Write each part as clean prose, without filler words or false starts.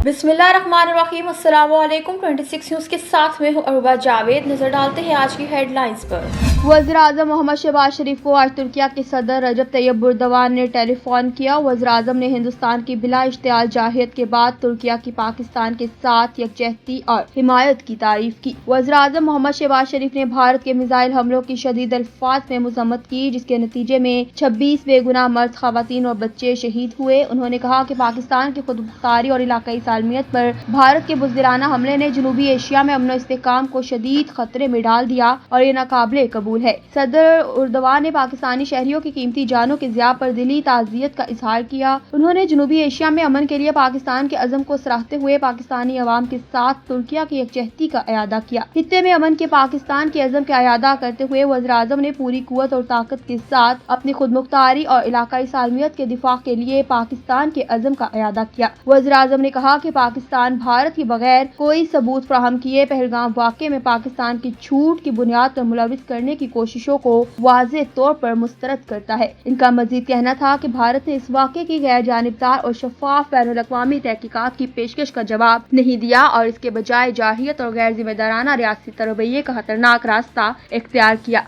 बिस्मिल्लाहिर्रहमानिर्रहीम, अस्सलाम वालेकुम। 26 न्यूज़ के साथ में हूँ अरूबा जावेद। नजर डालते हैं आज की हेडलाइंस पर। वज़ीर-ए-आज़म मोहम्मद शहबाज शरीफ को आज तुर्किया के सदर रजब तैयब एर्दोगान ने टेलीफोन किया। वज़ीर-ए-आज़म ने हिंदुस्तान की बिला इश्तियाल जाहियत के बाद तुर्किया की पाकिस्तान के साथ यकजहती और हिमायत की तारीफ की। वज़ीर-ए-आज़म मोहम्मद शहबाज शरीफ ने भारत के मिसाइल हमलों की शदीद अल्फाज में मज़म्मत की, जिसके नतीजे में 26 बेगुनाह मर्द, ख़वातीन और बच्चे शहीद हुए। उन्होंने कहा कि पाकिस्तान की खुदमुख्तारी और इलाकाई सालमियत पर भारत के बुज़दिलाना हमले ने जनूबी एशिया में अमन और इस्तेहकाम को शदीद खतरे में डाल दिया और ये नाकाबिले कबूल है। सदर एर्दोगान ने पाकिस्तानी शहरियों की कीमती जानों के ज़िया पर दिली ताज़ियत का इजहार किया। उन्होंने जनूबी एशिया में अमन के लिए पाकिस्तान के अज़म को सराहते हुए पाकिस्तानी अवाम के साथ तुर्किया की यकजहती का अयादा किया। खित्ते में अमन के पाकिस्तान के अज़म का अयादा करते हुए वज़ीर-ए-आज़म ने पूरी कुव्वत और ताकत के साथ अपनी खुदमुख्तारी और इलाकाई सालमियत के दिफा के लिए पाकिस्तान के अज़म का अयादा किया। वज़ीर-ए-आज़म ने कहा कि पाकिस्तान भारत के बगैर कोई सबूत फराहम किए पहलगाम वाक़े में पाकिस्तान की झूठ की बुनियाद पर मुलविस करने की कोशिशों को वाज़ेह तौर पर मुस्तरद करता है। इनका मजीद कहना था कि भारत ने इस वाक़े की गैर जानिबदार और शफाफ बैनुल अक़वामी तहकीकात की पेशकश का जवाब नहीं दिया और इसके बजाय जाहियत और गैर जिम्मेदाराना रियासती तरबिये का खतरनाक रास्ता इख्तियार किया।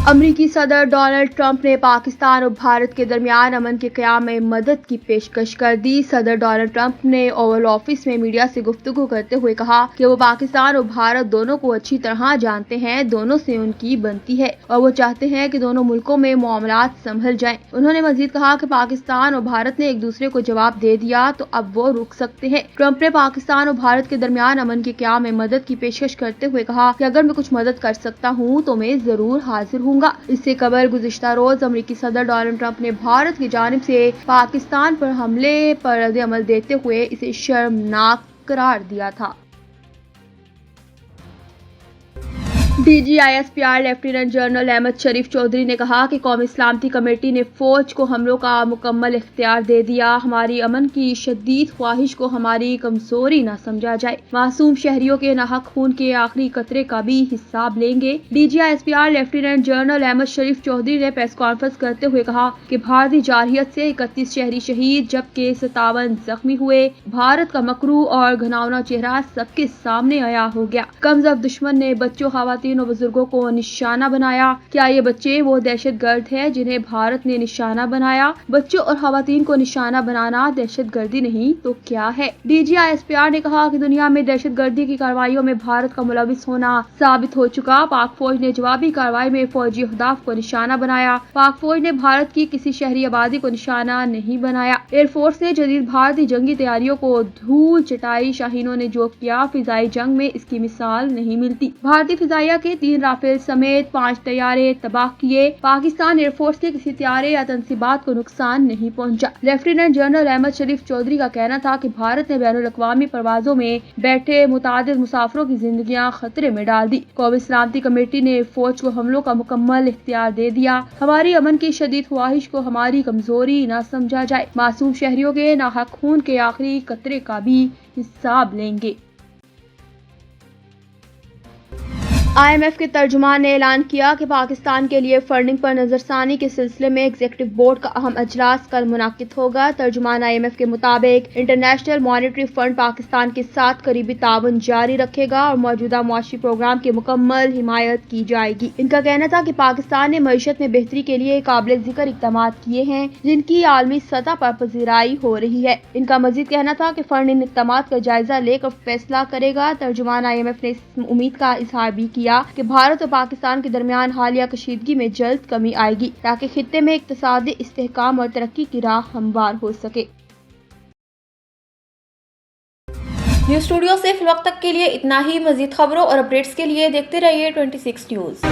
अमरीकी सदर डोनाल्ड ट्रंप ने पाकिस्तान और भारत के दरमियान अमन के क़याम में मदद की पेशकश कर दी। सदर डोनाल्ड ट्रंप ने ओवल ऑफिस में मीडिया से गुफ्तगू करते हुए कहा कि वो पाकिस्तान और भारत दोनों को अच्छी तरह जानते हैं, दोनों से उनकी बनती है और वो चाहते हैं कि दोनों मुल्कों में मामलात संभल जाएं। उन्होंने मजीद कहा कि पाकिस्तान और भारत ने एक दूसरे को जवाब दे दिया तो अब वो रुक सकते हैं। ट्रंप ने पाकिस्तान और भारत के दरमियान अमन के क़याम में मदद की पेशकश करते हुए कहा कि अगर मैं कुछ मदद कर सकता हूँ तो मैं जरूर हाजिर हूँ। इससे कबल गुज़िश्ता रोज अमरीकी सदर डोनाल्ड ट्रंप ने भारत की जानिब से पाकिस्तान पर हमले पर रद्द-ए-अमल देते हुए इसे शर्मनाक करार दिया था। DGISPR लेफ्टिनेंट जनरल अहमद शरीफ चौधरी ने कहा कि कौमी सलामती कमेटी ने फौज को हमलों का मुकम्मल इख्तियार दे दिया। हमारी अमन की शदीद ख्वाहिश को हमारी कमजोरी न समझा जाए। मासूम शहरियों के नाहक खून के आखिरी कतरे का भी हिसाब लेंगे। DGISPR लेफ्टिनेंट जनरल अहमद शरीफ चौधरी ने प्रेस कॉन्फ्रेंस करते हुए कहा कि भारतीय जारहियत से 31 शहरी शहीद जबकि 57 जख्मी हुए। भारत का मकरू और घिनौना चेहरा सबके सामने आया हो गया। कमजोर दुश्मन ने बच्चों, खवातीन और बुजुर्गों को निशाना बनाया। क्या ये बच्चे वो दहशतगर्द है जिन्हें भारत ने निशाना बनाया? बच्चों और खवातीन को निशाना बनाना दहशतगर्दी नहीं तो क्या है? DGISPR ने कहा कि दुनिया में दहशतगर्दी की कार्रवाइयों में भारत का मुलविस होना साबित हो चुका। पाक फौज ने जवाबी कार्रवाई में फौजी अहदाफ को निशाना बनाया। पाक फौज ने भारत की किसी शहरी आबादी को निशाना नहीं बनाया। एयरफोर्स ने जदीद भारतीय जंगी तैयारियों को धूल चटाई। शाहीनों ने जो किया फिजाई जंग में इसकी मिसाल नहीं मिलती। भारतीय फिजाइया के 3 राफेल समेत 5 तैयारे तबाह किए। पाकिस्तान एयरफोर्स के किसी तैयारे या तंसीबात को नुकसान नहीं पहुंचा। लेफ्टिनेंट जनरल अहमद शरीफ चौधरी का कहना था कि भारत ने बैनुल अक़वामी परवाजों में बैठे मुतादिद मुसाफिरों की जिंदगियां खतरे में डाल दी। कौमी सलामती कमेटी ने फौज को हमलों का मुकम्मल इख्तियार दे दिया। हमारी अमन की शदीद ख्वाहिश को हमारी कमजोरी न समझा जाए। मासूम शहरियों के नाहक खून के आखिरी कतरे का भी हिसाब लेंगे। IMF के तर्जुमान ने ऐलान किया कि पाकिस्तान के लिए फंडिंग पर नजरसानी के सिलसिले में एग्जीक्यूटिव बोर्ड का अहम अजलास कल मुनाकिद होगा। तर्जुमान IMF के मुताबिक इंटरनेशनल मॉनेटरी फंड पाकिस्तान के साथ करीबी ताउन जारी रखेगा और मौजूदा मुआशी प्रोग्राम की मुकम्मल हिमायत की जाएगी। इनका कहना था कि पाकिस्तान ने मईशत में बेहतरी के लिए काबिल जिक्र इक़दाम किए हैं जिनकी आलमी सतह पर पजीराई हो रही है। इनका मजीद कहना था कि फंड इन इक़दाम का जायजा लेकर फैसला करेगा। तर्जुमान IMF ने इस उम्मीद का इजहार भी किया कि भारत और पाकिस्तान के दरमियान हालिया कशीदगी में जल्द कमी आएगी ताकि खित्ते में इक़्तिसादी इस्तेहकाम और तरक्की की राह हमवार हो सके। न्यूज़ स्टूडियो से फिल वक्त तक के लिए इतना ही। मजीद खबरों और अपडेट्स के लिए देखते रहिए 26 न्यूज़।